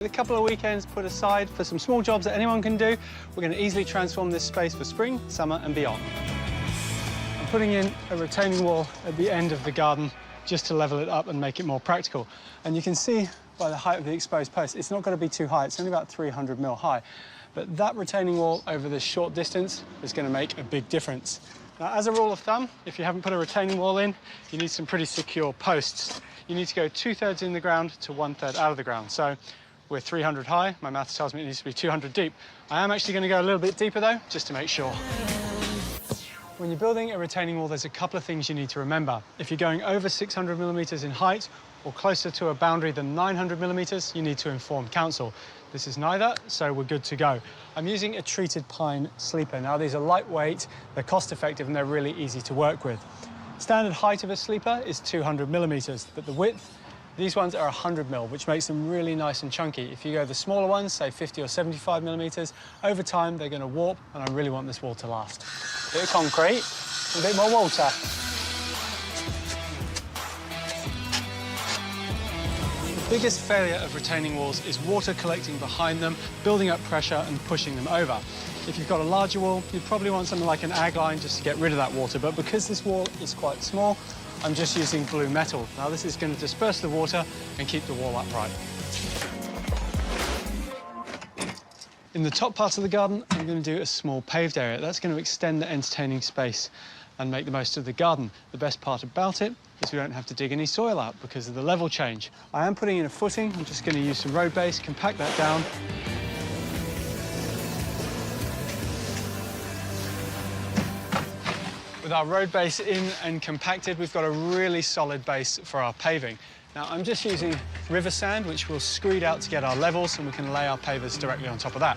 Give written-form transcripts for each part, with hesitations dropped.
With a couple of weekends put aside for some small jobs that anyone can do, we're going to easily transform this space for spring, summer and beyond. I'm putting in a retaining wall at the end of the garden just to level it up and make it more practical. And you can see by the height of the exposed post, it's not going to be too high. It's only about 300 mil high. But that retaining wall over this short distance is going to make a big difference. Now, as a rule of thumb, if you haven't put a retaining wall in, you need some pretty secure posts. You need to go 2/3 in the ground to 1/3 out of the ground. So we're 300 high. My maths tells me it needs to be 200 deep. I am actually going to go a little bit deeper, though, just to make sure. When you're building a retaining wall, there's a couple of things you need to remember. If you're going over 600 millimetres in height or closer to a boundary than 900 millimetres, you need to inform council. This is neither, so we're good to go. I'm using a treated pine sleeper. Now, these are lightweight, they're cost-effective, and they're really easy to work with. Standard height of a sleeper is 200 millimetres, but the width, these ones are 100 mil, which makes them really nice and chunky. If you go the smaller ones, say 50 or 75 millimetres, over time they're going to warp, and I really want this wall to last. A bit of concrete, a bit more water. The biggest failure of retaining walls is water collecting behind them, building up pressure and pushing them over. If you've got a larger wall, you'd probably want something like an ag line just to get rid of that water, but because this wall is quite small, I'm just using blue metal. Now, this is going to disperse the water and keep the wall upright. In the top part of the garden, I'm going to do a small paved area. That's going to extend the entertaining space and make the most of the garden. The best part about it is we don't have to dig any soil out because of the level change. I am putting in a footing. I'm just going to use some road base, compact that down. With our road base in and compacted, we've got a really solid base for our paving. Now, I'm just using river sand, which we'll screed out to get our levels, and we can lay our pavers directly on top of that.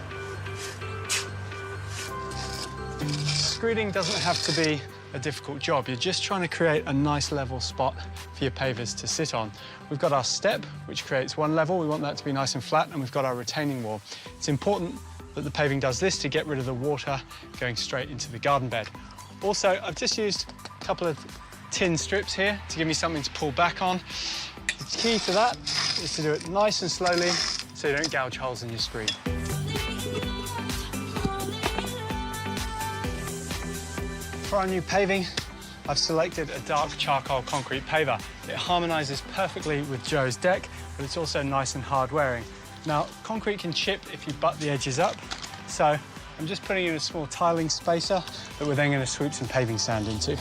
Screeding doesn't have to be a difficult job. You're just trying to create a nice level spot for your pavers to sit on. We've got our step, which creates one level. We want that to be nice and flat, and we've got our retaining wall. It's important that the paving does this to get rid of the water going straight into the garden bed. Also, I've just used a couple of tin strips here to give me something to pull back on. The key to that is to do it nice and slowly so you don't gouge holes in your screed. For our new paving, I've selected a dark charcoal concrete paver. It harmonises perfectly with Joe's deck, but it's also nice and hard wearing. Now, concrete can chip if you butt the edges up, so I'm just putting in a small tiling spacer that we're then going to swoop some paving sand into.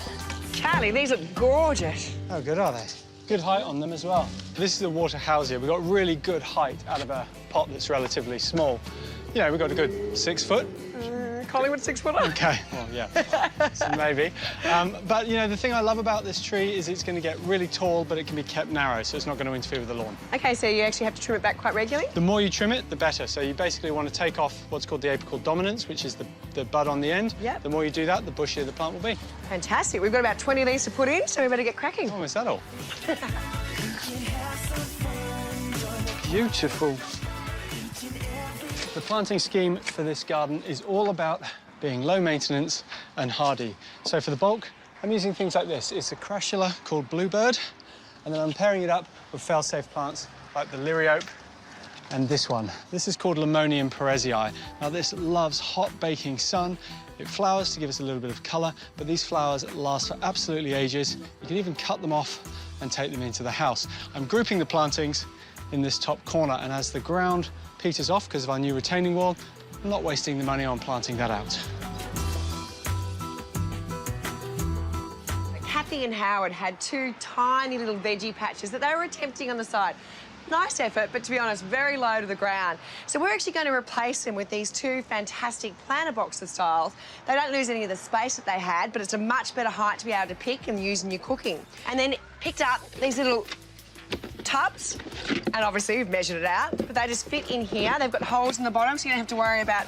Charlie, these look gorgeous. How good are they? Good height on them as well. This is a water house here. We've got really good height out of a pot that's relatively small. You know, we've got a good 6 foot. Collingwood 6 foot. OK, well, yeah, so maybe. But, you know, the thing I love about this tree is it's going to get really tall, but it can be kept narrow, so it's not going to interfere with the lawn. OK, so you actually have to trim it back quite regularly? The more you trim it, the better. So you basically want to take off what's called the apical dominance, which is the bud on the end. Yep. The more you do that, the bushier the plant will be. Fantastic. We've got about 20 of these to put in, so we better get cracking. Oh, is that all? Beautiful. The planting scheme for this garden is all about being low maintenance and hardy. So for the bulk, I'm using things like this. It's a crassula called Bluebird, and then I'm pairing it up with fail-safe plants like the liriope and this one. This is called Limonium perezii. Now, this loves hot baking sun. It flowers to give us a little bit of colour, but these flowers last for absolutely ages. You can even cut them off and take them into the house. I'm grouping the plantings in this top corner, and as the ground peters off because of our new retaining wall, I'm not wasting the money on planting that out. Kathy and Howard had 2 tiny little veggie patches that they were attempting on the side. Nice effort, but to be honest, very low to the ground. So we're actually going to replace them with these 2 fantastic planter boxer styles. They don't lose any of the space that they had, but it's a much better height to be able to pick and use in your cooking. And then picked up these little tubs, and obviously we've measured it out, but they just fit in here. They've got holes in the bottom, so you don't have to worry about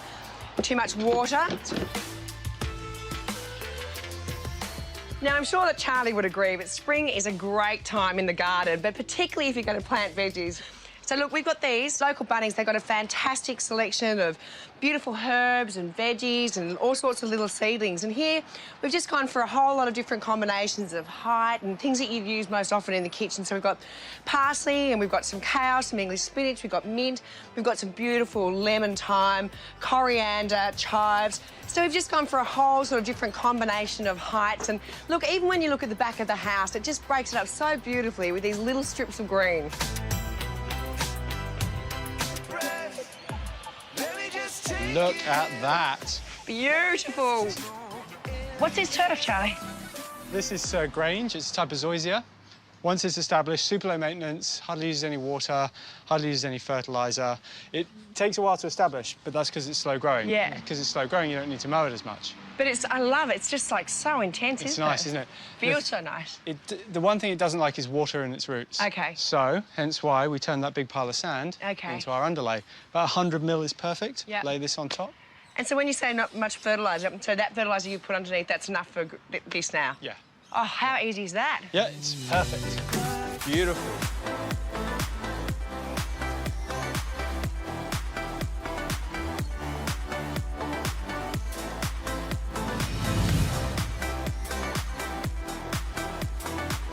too much water. Now, I'm sure that Charlie would agree, but spring is a great time in the garden, but particularly if you're going to plant veggies. So look, we've got these local Bunnings. They've got a fantastic selection of beautiful herbs and veggies and all sorts of little seedlings. And here we've just gone for a whole lot of different combinations of height and things that you'd use most often in the kitchen. So we've got parsley and we've got some kale, some English spinach, we've got mint, we've got some beautiful lemon thyme, coriander, chives. So we've just gone for a whole sort of different combination of heights. And look, even when you look at the back of the house, it just breaks it up so beautifully with these little strips of green. Look at that. Beautiful. What's this turf, Charlie? This is Grange. It's a type of zoysia. Once it's established, super low maintenance, hardly uses any water, hardly uses any fertiliser. It takes a while to establish, but that's because it's slow growing. Yeah. Because it's slow growing, you don't need to mow it as much. But I love it. It's just like so intense, It's nice, isn't it? Feels so nice. The one thing it doesn't like is water in its roots. OK. So, hence why we turn that big pile of sand into our underlay. About 100 mil is perfect. Yep. Lay this on top. And so when you say not much fertiliser, so that fertiliser you put underneath, that's enough for this now? Yeah. Oh, how easy is that? Yeah, it's perfect. Beautiful.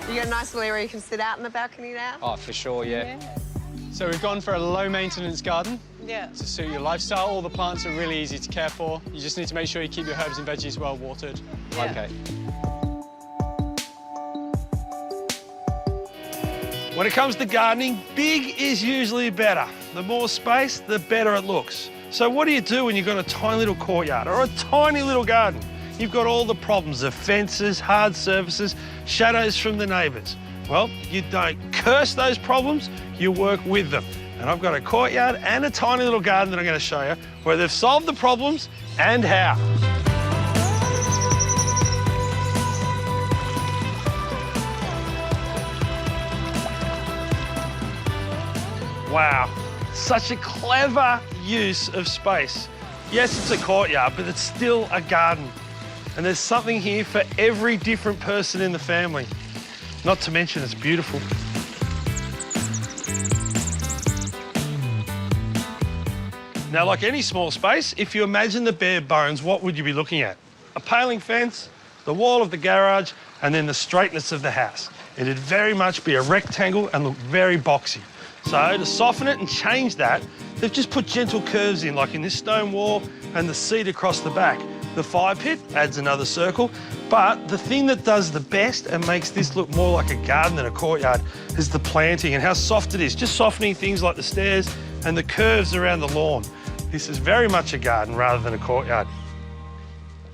You got a nice little area you can sit out in the balcony now? Oh, for sure, yeah. So we've gone for a low-maintenance garden. Yeah. To suit your lifestyle. All the plants are really easy to care for. You just need to make sure you keep your herbs and veggies well watered. Yeah. Okay. When it comes to gardening, big is usually better. The more space, the better it looks. So what do you do when you've got a tiny little courtyard or a tiny little garden? You've got all the problems of fences, hard surfaces, shadows from the neighbours. Well, you don't curse those problems, you work with them. And I've got a courtyard and a tiny little garden that I'm going to show you where they've solved the problems and how. Wow, such a clever use of space. Yes, it's a courtyard, but it's still a garden. And there's something here for every different person in the family. Not to mention it's beautiful. Now, like any small space, if you imagine the bare bones, what would you be looking at? A paling fence, the wall of the garage, and then the straightness of the house. It'd very much be a rectangle and look very boxy. So to soften it and change that, they've just put gentle curves in, like in this stone wall and the seat across the back. The fire pit adds another circle, but the thing that does the best and makes this look more like a garden than a courtyard is the planting and how soft it is, just softening things like the stairs and the curves around the lawn. This is very much a garden rather than a courtyard.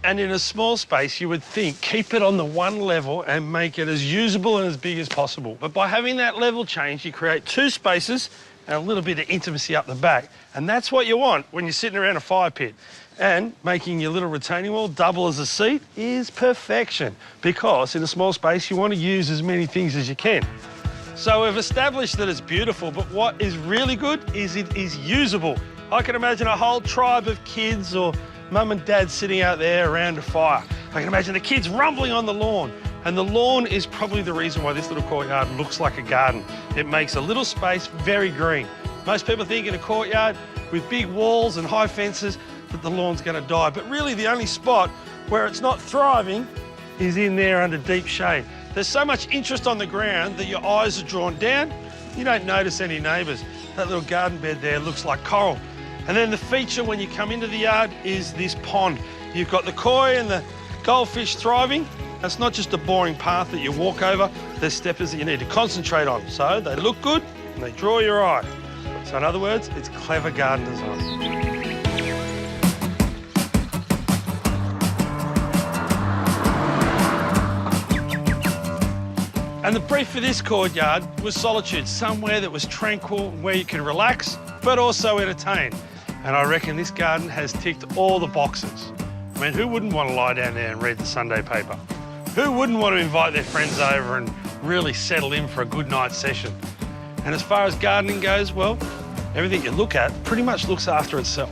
And in a small space, you would think, keep it on the one level and make it as usable and as big as possible. But by having that level change, you create two spaces and a little bit of intimacy up the back. And that's what you want when you're sitting around a fire pit. And making your little retaining wall double as a seat is perfection, because in a small space, you want to use as many things as you can. So we've established that it's beautiful, but what is really good is it is usable. I can imagine a whole tribe of kids or mum and dad sitting out there around a fire. I can imagine the kids rumbling on the lawn. And the lawn is probably the reason why this little courtyard looks like a garden. It makes a little space very green. Most people think in a courtyard with big walls and high fences that the lawn's going to die. But really the only spot where it's not thriving is in there under deep shade. There's so much interest on the ground that your eyes are drawn down. You don't notice any neighbours. That little garden bed there looks like coral. And then the feature when you come into the yard is this pond. You've got the koi and the goldfish thriving. It's not just a boring path that you walk over. There's steppers that you need to concentrate on. So they look good and they draw your eye. So in other words, it's clever garden design. And the brief for this courtyard was solitude, somewhere that was tranquil, where you can relax, but also entertain. And I reckon this garden has ticked all the boxes. I mean, who wouldn't want to lie down there and read the Sunday paper? Who wouldn't want to invite their friends over and really settle in for a good night session? And as far as gardening goes, well, everything you look at pretty much looks after itself.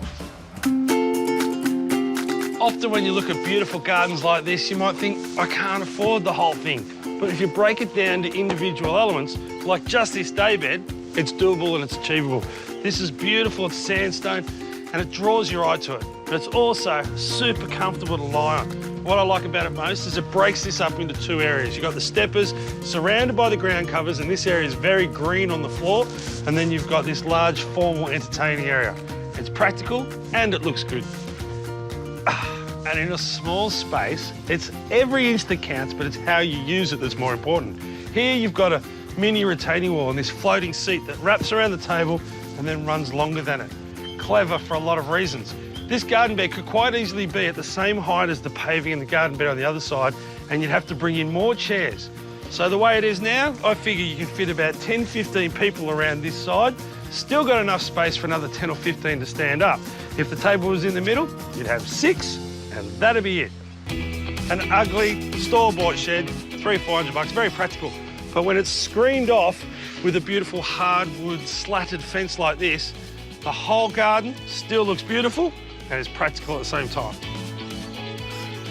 Often when you look at beautiful gardens like this, you might think, I can't afford the whole thing. But if you break it down to individual elements, like just this daybed, It's doable and it's achievable. This is beautiful, it's sandstone, and it draws your eye to it. But it's also super comfortable to lie on. What I like about it most is it breaks this up into two areas. You've got the steppers surrounded by the ground covers, and this area is very green on the floor, and then you've got this large formal entertaining area. It's practical and it looks good. And in a small space, it's every inch that counts, but it's how you use it that's more important. Here you've got a mini retaining wall and this floating seat that wraps around the table and then runs longer than it. Clever for a lot of reasons. This garden bed could quite easily be at the same height as the paving and the garden bed on the other side, and you'd have to bring in more chairs. So the way it is now, I figure you can fit about 10, 15 people around this side. Still got enough space for another 10 or 15 to stand up. If the table was in the middle, you'd have 6, and that'd be it. An ugly store-bought shed, $300-400, very practical. But when it's screened off with a beautiful hardwood slatted fence like this, the whole garden still looks beautiful and is practical at the same time.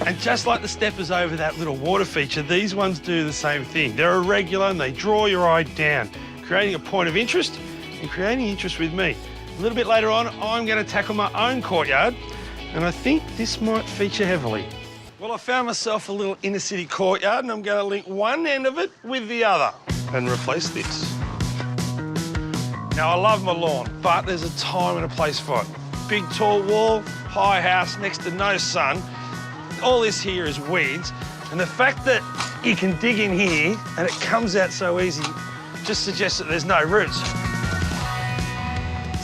And just like the steppers over that little water feature, these ones do the same thing. They're irregular and they draw your eye down, creating a point of interest and creating interest with me. A little bit later on, I'm going to tackle my own courtyard, and I think this might feature heavily. Well, I found myself a little inner city courtyard, and I'm going to link one end of it with the other and replace this. Now, I love my lawn, but there's a time and a place for it. Big, tall wall, high house next to no sun. All this here is weeds, and the fact that you can dig in here and it comes out so easy just suggests that there's no roots.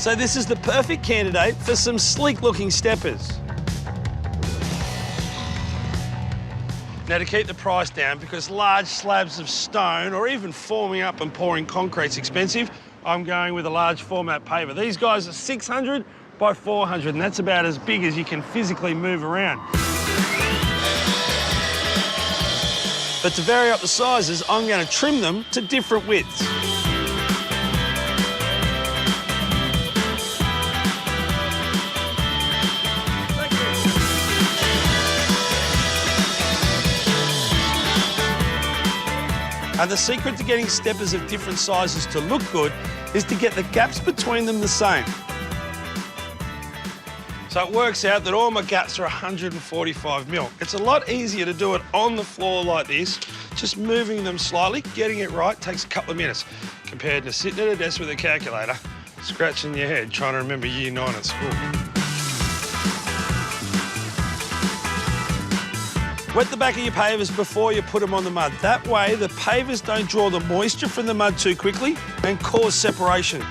So this is the perfect candidate for some sleek-looking steppers. Now, to keep the price down, because large slabs of stone or even forming up and pouring concrete's expensive, I'm going with a large format paver. These guys are 600 by 400, and that's about as big as you can physically move around. But to vary up the sizes, I'm going to trim them to different widths. And the secret to getting steppers of different sizes to look good is to get the gaps between them the same. So it works out that all my gaps are 145 mil. It's a lot easier to do it on the floor like this, just moving them slightly. Getting it right takes a couple of minutes, compared to sitting at a desk with a calculator, scratching your head, trying to remember year 9 at school. Wet the back of your pavers before you put them on the mud. That way, the pavers don't draw the moisture from the mud too quickly and cause separation.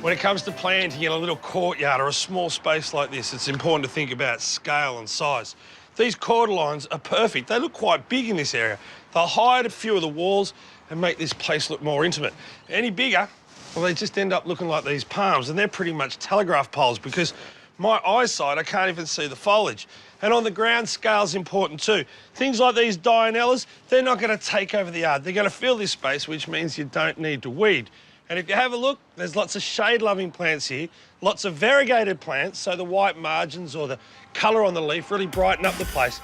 When it comes to planting in a little courtyard or a small space like this, it's important to think about scale and size. These quarter lines are perfect. They look quite big in this area. They'll hide a few of the walls and make this place look more intimate. Any bigger, well, they just end up looking like these palms, and they're pretty much telegraph poles because my eyesight, I can't even see the foliage. And on the ground, scale's important too. Things like these dianellas, they're not going to take over the yard. They're going to fill this space, which means you don't need to weed. And if you have a look, there's lots of shade-loving plants here, lots of variegated plants, so the white margins or the colour on the leaf really brighten up the place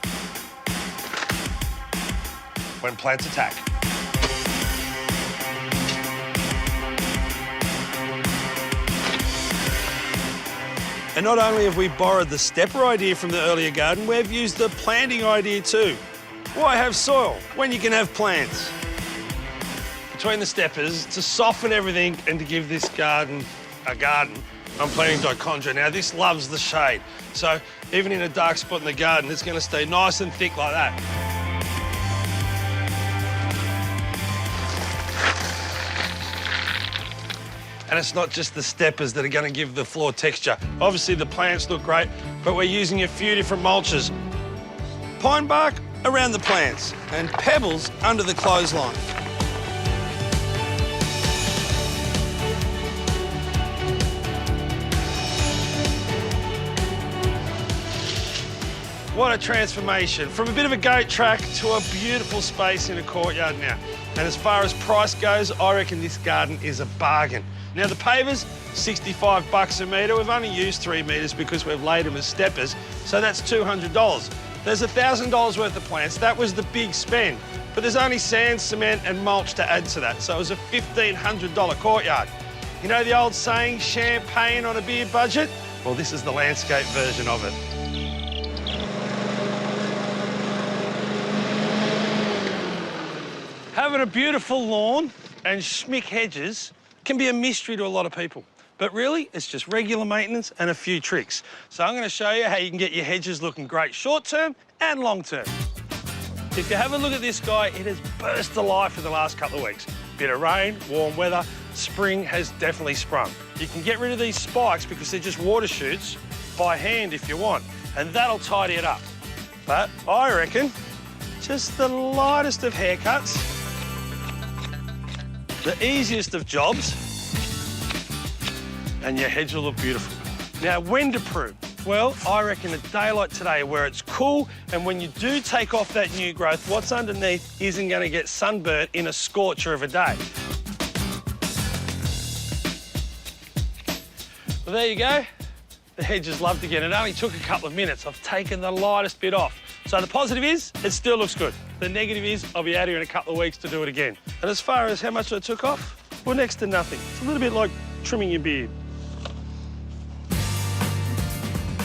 when plants attack. And not only have we borrowed the stepper idea from the earlier garden, we've used the planting idea too. Why have soil when you can have plants? Between the steppers, to soften everything and to give this garden a garden, I'm planting dichondra. Now, this loves the shade, so even in a dark spot in the garden, it's going to stay nice and thick like that. And it's not just the steppers that are going to give the floor texture. Obviously, the plants look great, but we're using a few different mulches. Pine bark around the plants and pebbles under the clothesline. What a transformation. From a bit of a goat track to a beautiful space in a courtyard now. And as far as price goes, I reckon this garden is a bargain. Now the pavers, $65 a metre. We've only used 3 metres because we've laid them as steppers, so that's $200. There's $1,000 worth of plants. That was the big spend. But there's only sand, cement and mulch to add to that, so it was a $1,500 courtyard. You know the old saying, champagne on a beer budget? Well, this is the landscape version of it. Having a beautiful lawn and schmick hedges can be a mystery to a lot of people. But really, it's just regular maintenance and a few tricks. So I'm going to show you how you can get your hedges looking great short-term and long-term. If you have a look at this guy, it has burst to life in the last couple of weeks. Bit of rain, warm weather, spring has definitely sprung. You can get rid of these spikes because they're just water shoots by hand if you want, and that'll tidy it up. But I reckon just the lightest of haircuts, the easiest of jobs, and your hedge will look beautiful. Now, when to prune? Well, I reckon a day like today where it's cool and when you do take off that new growth, what's underneath isn't going to get sunburnt in a scorcher of a day. Well, there you go. The hedges loved again. It only took a couple of minutes. I've taken the lightest bit off. So the positive is, it still looks good. The negative is, I'll be out here in a couple of weeks to do it again. And as far as how much I took off, well, next to nothing. It's a little bit like trimming your beard.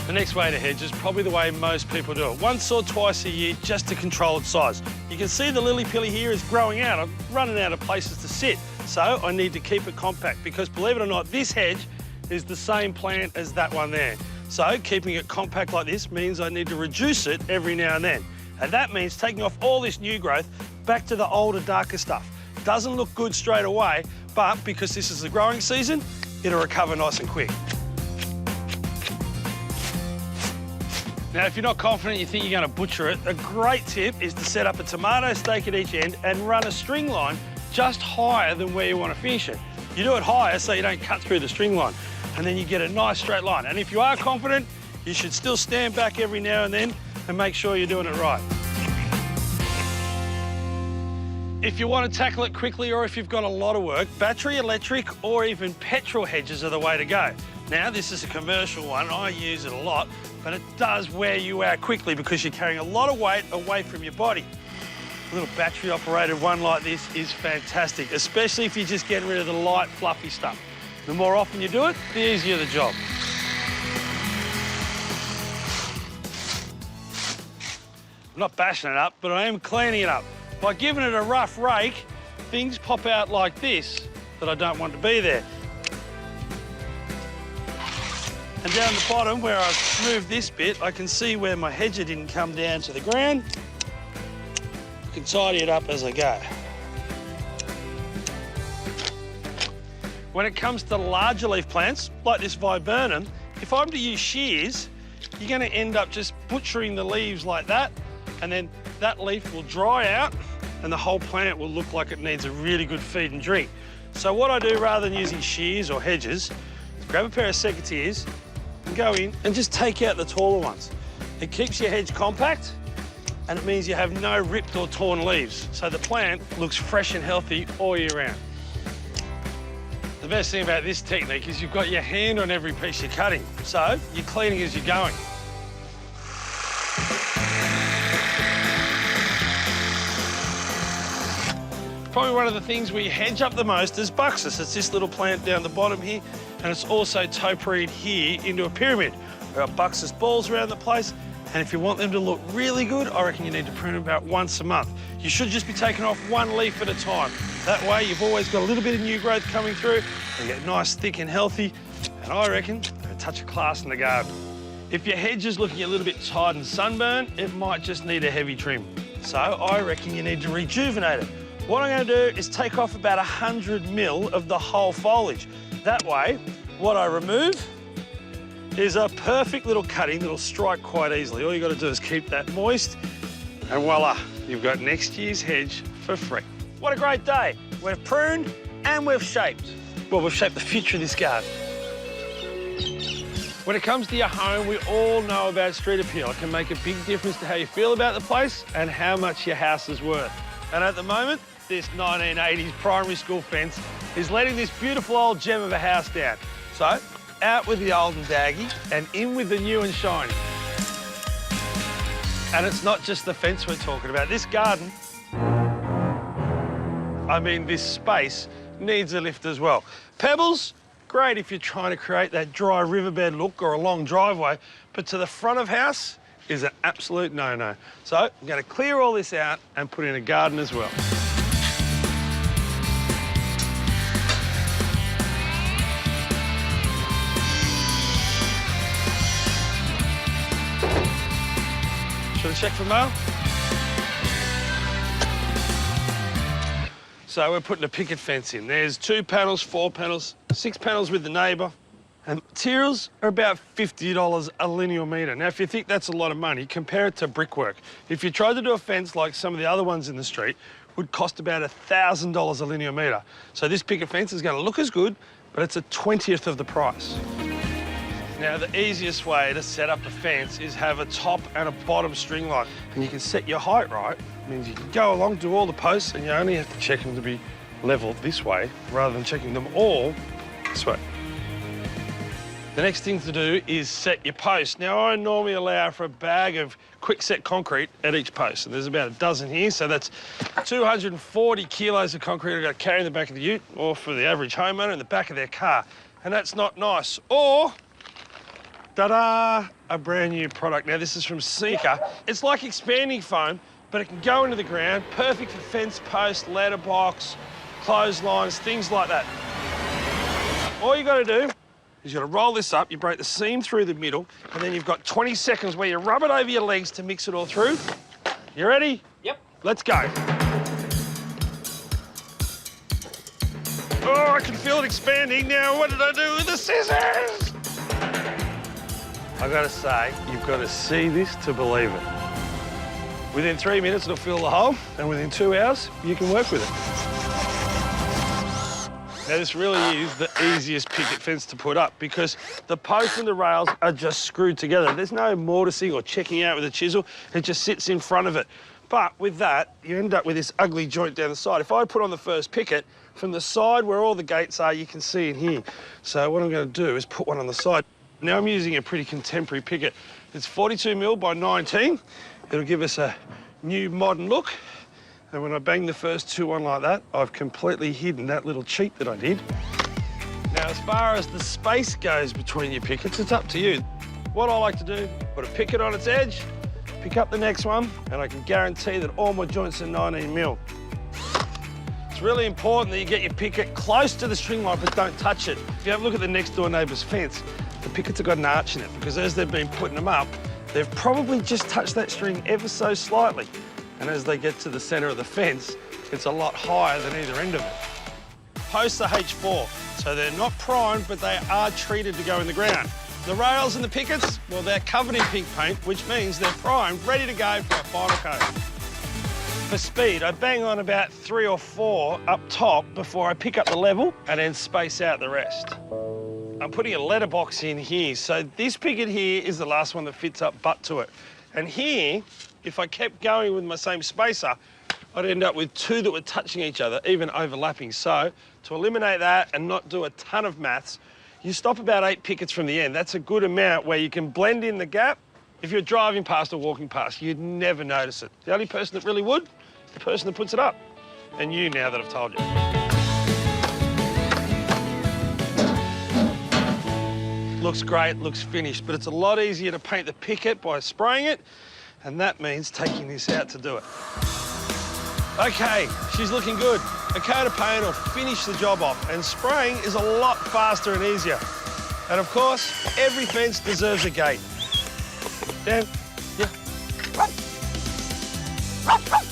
The next way to hedge is probably the way most people do it. Once or twice a year, just to control its size. You can see the lily-pilly here is growing out. I'm running out of places to sit. So I need to keep it compact because, believe it or not, this hedge is the same plant as that one there. So keeping it compact like this means I need to reduce it every now and then. And that means taking off all this new growth back to the older, darker stuff. Doesn't look good straight away, but because this is the growing season, it'll recover nice and quick. Now, if you're not confident you think you're going to butcher it, a great tip is to set up a tomato stake at each end and run a string line just higher than where you want to finish it. You do it higher so you don't cut through the string line, and then you get a nice straight line. And if you are confident, you should still stand back every now and then and make sure you're doing it right. If you want to tackle it quickly or if you've got a lot of work, battery, electric or even petrol hedges are the way to go. Now, this is a commercial one. I use it a lot, but it does wear you out quickly because you're carrying a lot of weight away from your body. A little battery-operated one like this is fantastic, especially if you're just getting rid of the light, fluffy stuff. The more often you do it, the easier the job. I'm not bashing it up, but I am cleaning it up. By giving it a rough rake, things pop out like this that I don't want to be there. And down the bottom, where I've moved this bit, I can see where my hedger didn't come down to the ground. I can tidy it up as I go. When it comes to larger leaf plants, like this viburnum, if I'm to use shears, you're going to end up just butchering the leaves like that, and then that leaf will dry out, and the whole plant will look like it needs a really good feed and drink. So what I do, rather than using shears or hedges, is grab a pair of secateurs, and go in and just take out the taller ones. It keeps your hedge compact and it means you have no ripped or torn leaves, so the plant looks fresh and healthy all year round. The best thing about this technique is you've got your hand on every piece you're cutting, so you're cleaning as you're going. Probably one of the things we hedge up the most is buxus. It's this little plant down the bottom here, and it's also topiaried here into a pyramid. There are buxus balls around the place, and if you want them to look really good, I reckon you need to prune them about once a month. You should just be taking off one leaf at a time. That way, you've always got a little bit of new growth coming through, and you get nice, thick and healthy, and I reckon a touch of class in the garden. If your hedge is looking a little bit tired and sunburned, it might just need a heavy trim. So I reckon you need to rejuvenate it. What I'm going to do is take off about 100 mil of the whole foliage. That way, what I remove is a perfect little cutting that'll strike quite easily. All you've got to do is keep that moist, and voila, you've got next year's hedge for free. What a great day. We've pruned and we've shaped. Well, we've shaped the future of this garden. When it comes to your home, we all know about street appeal. It can make a big difference to how you feel about the place and how much your house is worth. And at the moment, this 1980s primary school fence is letting this beautiful old gem of a house down. So, out with the old and daggy and in with the new and shiny. And it's not just the fence we're talking about. This garden, I mean, this space needs a lift as well. Pebbles, great if you're trying to create that dry riverbed look or a long driveway, but to the front of house is an absolute no-no. So I'm going to clear all this out and put in a garden as well. Should I check for mail? So we're putting a picket fence in. There's 2 panels, 4 panels, 6 panels with the neighbour. And materials are about $50 a linear metre. Now, if you think that's a lot of money, compare it to brickwork. If you tried to do a fence like some of the other ones in the street, it would cost about $1,000 a linear metre. So this picket fence is going to look as good, but it's a 20th of the price. Now, the easiest way to set up a fence is have a top and a bottom string line. And you can set your height right. It means you can go along, do all the posts, and you only have to check them to be level this way, rather than checking them all this way. The next thing to do is set your post. Now, I normally allow for a bag of quick-set concrete at each post, and there's about a dozen here, so that's 240 kilos of concrete I've got to carry in the back of the ute, or for the average homeowner, in the back of their car. And that's not nice. Or, ta-da, a brand new product. Now, this is from Seeker. It's like expanding foam, but it can go into the ground, perfect for fence posts, letterbox, clotheslines, things like that. All you got to do is you've got to roll this up, you break the seam through the middle, and then you've got 20 seconds where you rub it over your legs to mix it all through. You ready? Yep. Let's go. Oh, I can feel it expanding now. What did I do with the scissors? I gotta say, you've got to see this to believe it. Within 3 minutes, it'll fill the hole, and within 2 hours, you can work with it. Now, this really is the easiest picket fence to put up because the posts and the rails are just screwed together. There's no mortising or checking out with a chisel. It just sits in front of it. But with that, you end up with this ugly joint down the side. If I put on the first picket, from the side where all the gates are, you can see in here. So what I'm going to do is put one on the side. Now, I'm using a pretty contemporary picket. It's 42mm by 19. It'll give us a new modern look. And when I bang the first 2 on like that, I've completely hidden that little cheat that I did. Now, as far as the space goes between your pickets, it's up to you. What I like to do, put a picket on its edge, pick up the next one, and I can guarantee that all my joints are 19mm. It's really important that you get your picket close to the string line, but don't touch it. If you have a look at the next door neighbour's fence, the pickets have got an arch in it because as they've been putting them up, they've probably just touched that string ever so slightly. And as they get to the centre of the fence, it's a lot higher than either end of it. Posts are H4, so they're not primed, but they are treated to go in the ground. The rails and the pickets, well, they're covered in pink paint, which means they're primed, ready to go for a final coat. For speed, I bang on about 3 or 4 up top before I pick up the level and then space out the rest. I'm putting a letterbox in here, so this picket here is the last one that fits up butt to it. And here, if I kept going with my same spacer, I'd end up with 2 that were touching each other, even overlapping. So to eliminate that and not do a ton of maths, you stop about 8 pickets from the end. That's a good amount where you can blend in the gap. If you're driving past or walking past, you'd never notice it. The only person that really would, the person that puts it up. And you, now that I've told you. Looks great, looks finished, but it's a lot easier to paint the picket by spraying it, and that means taking this out to do it. Okay, she's looking good. A coat of paint will finish the job off, and spraying is a lot faster and easier. And of course, every fence deserves a gate. Dan, yeah.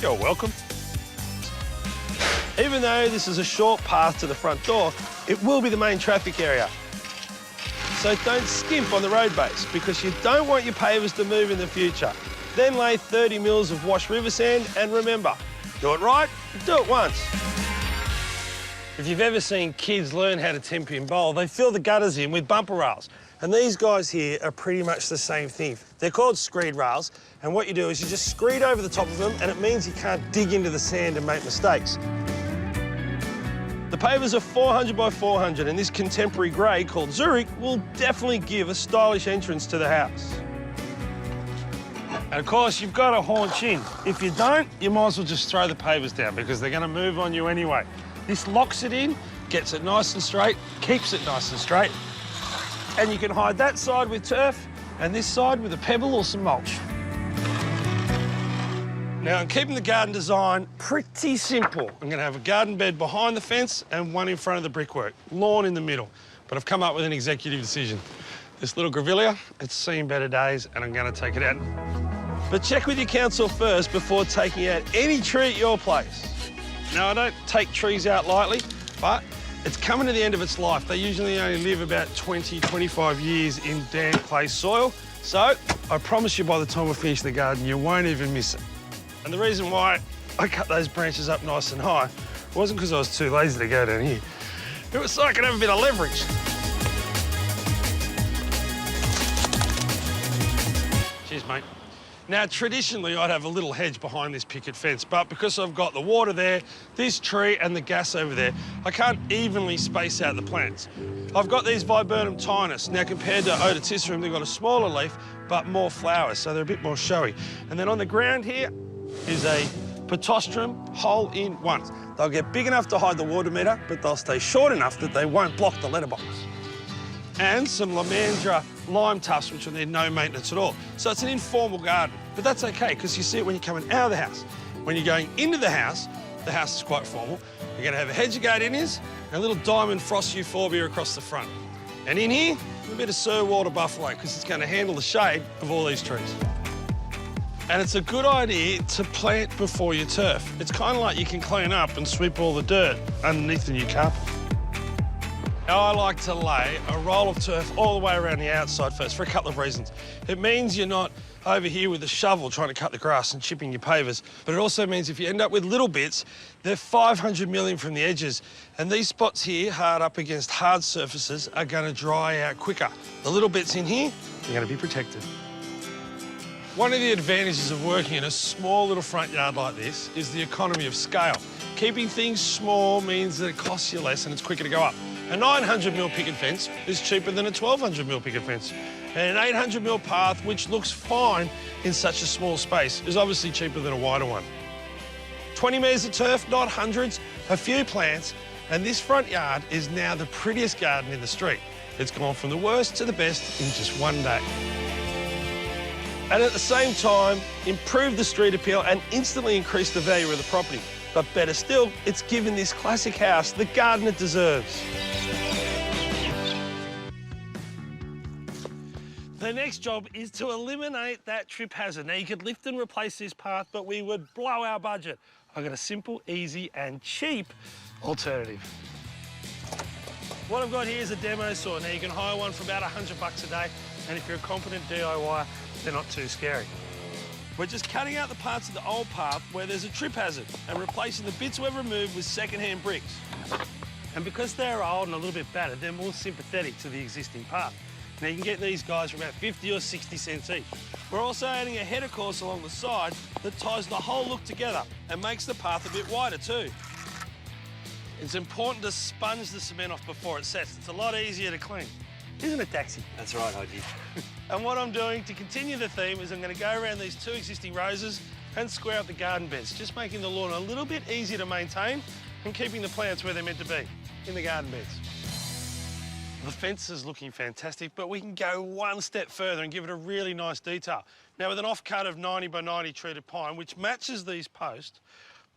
You're welcome. Even though this is a short path to the front door, it will be the main traffic area. So don't skimp on the road base because you don't want your pavers to move in the future. Then lay 30 mils of washed river sand and remember, do it right, do it once. If you've ever seen kids learn how to tempi and bowl, they fill the gutters in with bumper rails. And these guys here are pretty much the same thing. They're called screed rails, and what you do is you just screed over the top of them, and it means you can't dig into the sand and make mistakes. The pavers are 400 by 400, and this contemporary grey called Zurich will definitely give a stylish entrance to the house. And of course, you've got to haunch in. If you don't, you might as well just throw the pavers down because they're going to move on you anyway. This locks it in, gets it nice and straight, keeps it nice and straight, and you can hide that side with turf and this side with a pebble or some mulch. Now, I'm keeping the garden design pretty simple. I'm going to have a garden bed behind the fence and one in front of the brickwork, lawn in the middle. But I've come up with an executive decision. This little grevillea, it's seen better days, and I'm going to take it out. But check with your council first before taking out any tree at your place. Now, I don't take trees out lightly, but it's coming to the end of its life. They usually only live about 20, 25 years in damp clay soil. So I promise you by the time we finish the garden, you won't even miss it. And the reason why I cut those branches up nice and high wasn't because I was too lazy to go down here. It was so I could have a bit of leverage. Cheers, mate. Now, traditionally, I'd have a little hedge behind this picket fence, but because I've got the water there, this tree and the gas over there, I can't evenly space out the plants. I've got these viburnum tinus. Now, compared to odotisserum, they've got a smaller leaf, but more flowers, so they're a bit more showy. And then on the ground here is a pitostrum hole-in-one. They'll get big enough to hide the water meter, but they'll stay short enough that they won't block the letterbox. And some lamandra lime tufts, which will need no maintenance at all. So it's an informal garden, but that's okay, because you see it when you're coming out of the house. When you're going into the house is quite formal. You're going to have a hedge gardenias and a little diamond frost euphorbia across the front. And in here, a bit of Surwater buffalo, because it's going to handle the shade of all these trees. And it's a good idea to plant before you turf. It's kind of like you can clean up and sweep all the dirt underneath the new carpet. Now, I like to lay a roll of turf all the way around the outside first for a couple of reasons. It means you're not over here with a shovel trying to cut the grass and chipping your pavers, but it also means if you end up with little bits, they're 500 million from the edges, and these spots here, hard up against hard surfaces, are going to dry out quicker. The little bits in here are going to be protected. One of the advantages of working in a small little front yard like this is the economy of scale. Keeping things small means that it costs you less and it's quicker to go up. A 900mm picket fence is cheaper than a 1200mm picket fence. And an 800mm path, which looks fine in such a small space, is obviously cheaper than a wider one. 20 metres of turf, not hundreds, a few plants, and this front yard is now the prettiest garden in the street. It's gone from the worst to the best in just one day. And at the same time, improve the street appeal and instantly increase the value of the property. But better still, it's given this classic house the garden it deserves. The next job is to eliminate that trip hazard. Now, you could lift and replace this path, but we would blow our budget. I've got a simple, easy and cheap alternative. What I've got here is a demo saw. Now, you can hire one for about $100 a day, and if you're a competent DIYer, they're not too scary. We're just cutting out the parts of the old path where there's a trip hazard and replacing the bits we've removed with second-hand bricks. And because they're old and a little bit battered, they're more sympathetic to the existing path. Now, you can get these guys for about 50 or 60 cents each. We're also adding a header course along the side that ties the whole look together and makes the path a bit wider too. It's important to sponge the cement off before it sets. It's a lot easier to clean. Isn't it, Daxi? That's right, Hodgie. And what I'm doing to continue the theme is I'm going to go around these two existing roses and square up the garden beds, just making the lawn a little bit easier to maintain and keeping the plants where they're meant to be, in the garden beds. The fence is looking fantastic, but we can go one step further and give it a really nice detail. Now, with an offcut of 90 by 90 treated pine, which matches these posts,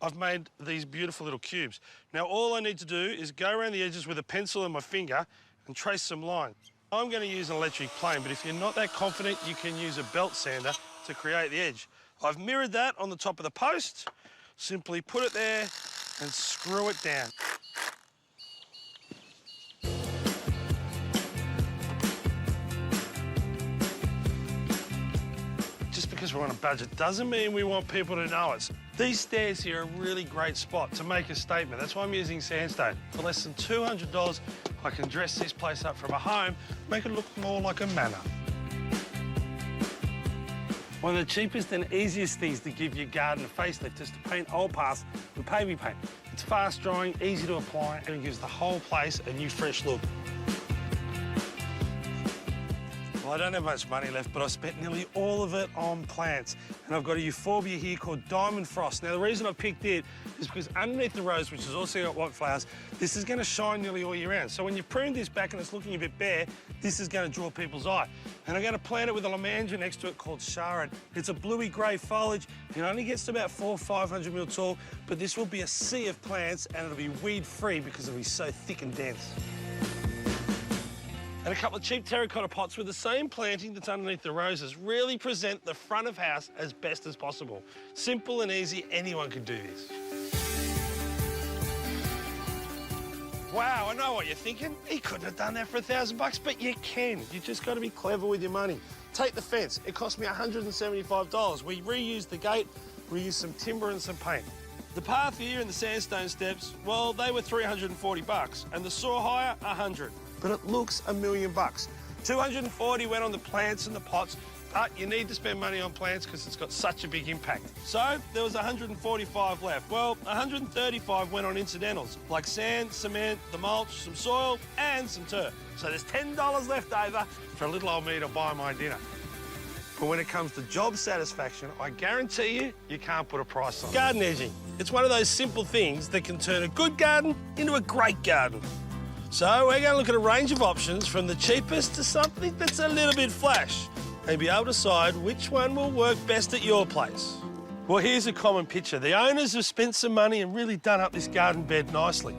I've made these beautiful little cubes. Now, all I need to do is go around the edges with a pencil and my finger and trace some lines. I'm going to use an electric plane, but if you're not that confident, you can use a belt sander to create the edge. I've mirrored that on the top of the post. Simply put it there and screw it down. Just because we're on a budget doesn't mean we want people to know us. These stairs here are a really great spot to make a statement. That's why I'm using sandstone. For less than $200, I can dress this place up from a home, make it look more like a manor. One of the cheapest and easiest things to give your garden a facelift is to paint old paths with paving paint. It's fast drying, easy to apply, and it gives the whole place a new fresh look. Well, I don't have much money left, but I've spent nearly all of it on plants. And I've got a euphorbia here called Diamond Frost. Now, the reason I picked it is because underneath the rose, which has also got white flowers, this is going to shine nearly all year round. So when you prune this back and it's looking a bit bare, this is going to draw people's eye. And I'm going to plant it with a lamandra next to it called Sharon. It's a bluey-grey foliage. It only gets to about 400 or 500 mil tall, but this will be a sea of plants and it'll be weed-free because it'll be so thick and dense. And a couple of cheap terracotta pots with the same planting that's underneath the roses really present the front of house as best as possible. Simple and easy, anyone can do this. Wow, I know what you're thinking. He couldn't have done that for $1,000, but you can. You just got to be clever with your money. Take the fence. It cost me $175. We reused the gate, we used some timber and some paint. The path here and the sandstone steps, well, they were $340, and the saw hire, $100. But it looks $1 million. $240 went on the plants and the pots, but you need to spend money on plants because it's got such a big impact. So there was $145 left. Well, $135 went on incidentals, like sand, cement, the mulch, some soil, and some turf. So there's $10 left over for a little old me to buy my dinner. But when it comes to job satisfaction, I guarantee you, you can't put a price on it. Garden edging. It's one of those simple things that can turn a good garden into a great garden. So we're going to look at a range of options from the cheapest to something that's a little bit flash and be able to decide which one will work best at your place. Well, here's a common picture. The owners have spent some money and really done up this garden bed nicely.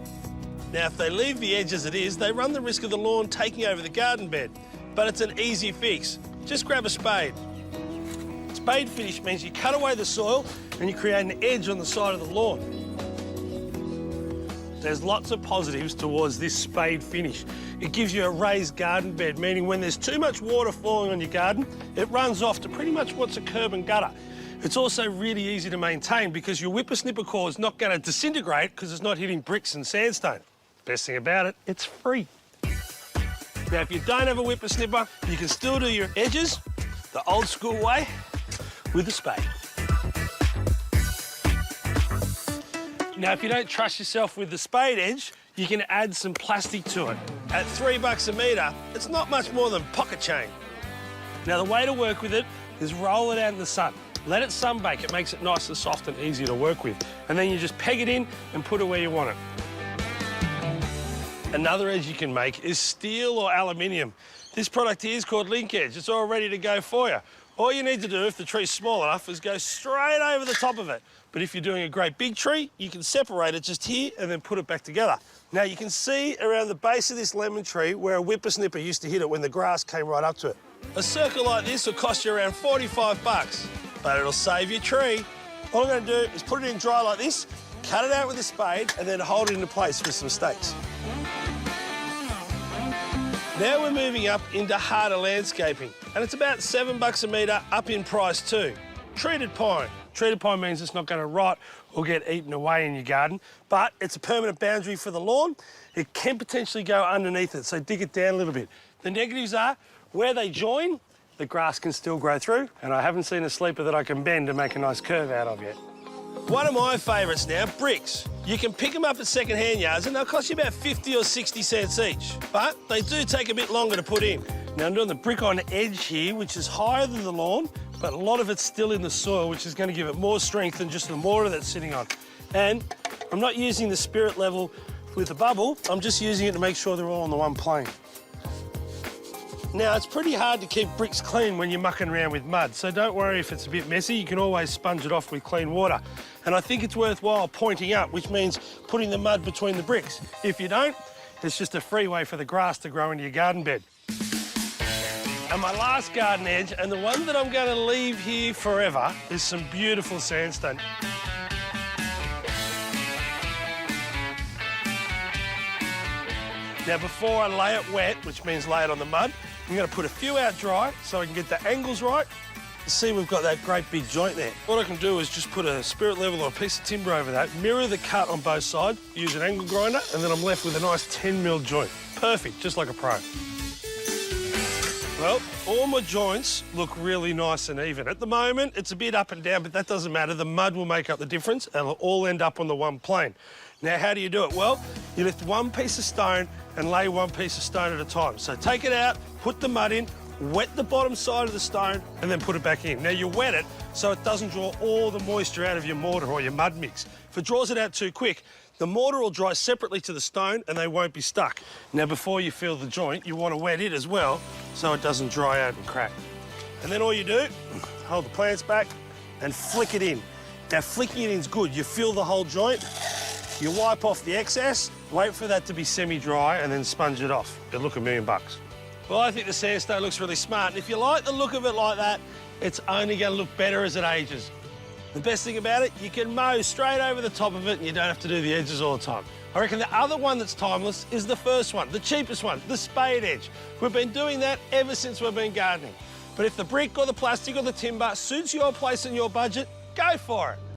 Now, if they leave the edge as it is, they run the risk of the lawn taking over the garden bed. But it's an easy fix. Just grab a spade. Spade finish means you cut away the soil and you create an edge on the side of the lawn. There's lots of positives towards this spade finish. It gives you a raised garden bed, meaning when there's too much water falling on your garden, it runs off to pretty much what's a curb and gutter. It's also really easy to maintain because your whippersnipper core is not going to disintegrate because it's not hitting bricks and sandstone. Best thing about it, it's free. Now, if you don't have a whippersnipper, you can still do your edges the old school way with a spade. Now, if you don't trust yourself with the spade edge, you can add some plastic to it. At $3 a metre, it's not much more than pocket chain. Now, the way to work with it is roll it out in the sun. Let it sunbake. It makes it nice and soft and easy to work with. And then you just peg it in and put it where you want it. Another edge you can make is steel or aluminium. This product here is called Link Edge. It's all ready to go for you. All you need to do, if the tree's small enough, is go straight over the top of it. But if you're doing a great big tree, you can separate it just here and then put it back together. Now, you can see around the base of this lemon tree where a whippersnipper used to hit it when the grass came right up to it. A circle like this will cost you around $45, but it'll save your tree. All I'm going to do is put it in dry like this, cut it out with a spade, and then hold it into place with some stakes. Now we're moving up into harder landscaping, and it's about $7 a metre up in price too. Treated pine. Treated pine means it's not going to rot or get eaten away in your garden, but it's a permanent boundary for the lawn. It can potentially go underneath it, so dig it down a little bit. The negatives are, where they join, the grass can still grow through, and I haven't seen a sleeper that I can bend to make a nice curve out of yet. One of my favourites now, bricks. You can pick them up at second-hand yards and they'll cost you about 50 or 60 cents each, but they do take a bit longer to put in. Now, I'm doing the brick on edge here, which is higher than the lawn, but a lot of it's still in the soil, which is going to give it more strength than just the mortar that's sitting on. And I'm not using the spirit level with the bubble, I'm just using it to make sure they're all on the one plane. Now, it's pretty hard to keep bricks clean when you're mucking around with mud, so don't worry if it's a bit messy. You can always sponge it off with clean water. And I think it's worthwhile pointing up, which means putting the mud between the bricks. If you don't, it's just a free way for the grass to grow into your garden bed. And my last garden edge, and the one that I'm going to leave here forever, is some beautiful sandstone. Now, before I lay it wet, which means lay it on the mud, I'm going to put a few out dry so I can get the angles right, See, we've got that great big joint there. What I can do is just put a spirit level or a piece of timber over that, mirror the cut on both sides, use an angle grinder, and then I'm left with a nice 10mm joint. Perfect, just like a pro. Well, all my joints look really nice and even. At the moment, it's a bit up and down, but that doesn't matter. The mud will make up the difference, and it'll all end up on the one plane. Now, how do you do it? Well, you lift one piece of stone and lay one piece of stone at a time. So take it out, put the mud in, wet the bottom side of the stone, and then put it back in. Now, you wet it so it doesn't draw all the moisture out of your mortar or your mud mix. If it draws it out too quick, the mortar will dry separately to the stone and they won't be stuck. Now, before you fill the joint, you want to wet it as well so it doesn't dry out and crack. And then all you do, hold the plants back and flick it in. Now, flicking it in is good. You fill the whole joint, you wipe off the excess, wait for that to be semi-dry and then sponge it off. It'll look $1,000,000. Well, I think the sandstone looks really smart, and if you like the look of it like that, it's only going to look better as it ages. The best thing about it, you can mow straight over the top of it and you don't have to do the edges all the time. I reckon the other one that's timeless is the first one, the cheapest one, the spade edge. We've been doing that ever since we've been gardening. But if the brick or the plastic or the timber suits your place and your budget, go for it.